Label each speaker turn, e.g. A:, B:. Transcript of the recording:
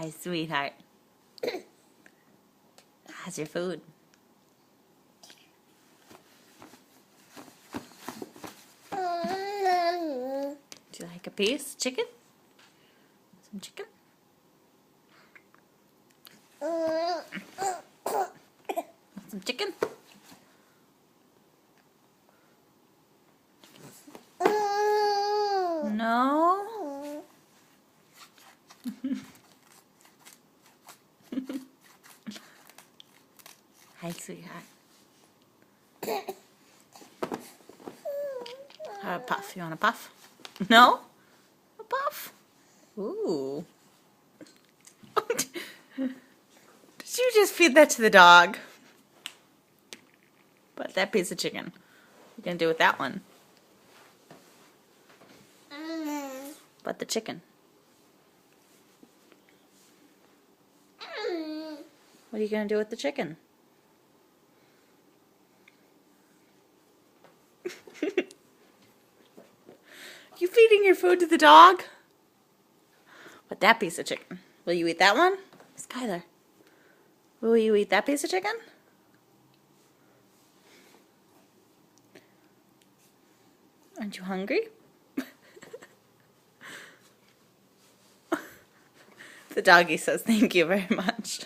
A: Hi, sweetheart. How's your food? Do you like a piece? Chicken? Some chicken? Some chicken? No? Hi, sweetheart. A puff. You want a puff? No? A puff? Ooh. Did you just feed that to the dog? But that piece of chicken. What are you gonna do with that one? But the chicken. What are you gonna do with the chicken? You feeding your food to the dog? But that piece of chicken. Will you eat that one? Skylar, will you eat that piece of chicken? Aren't you hungry? The doggy says thank you very much.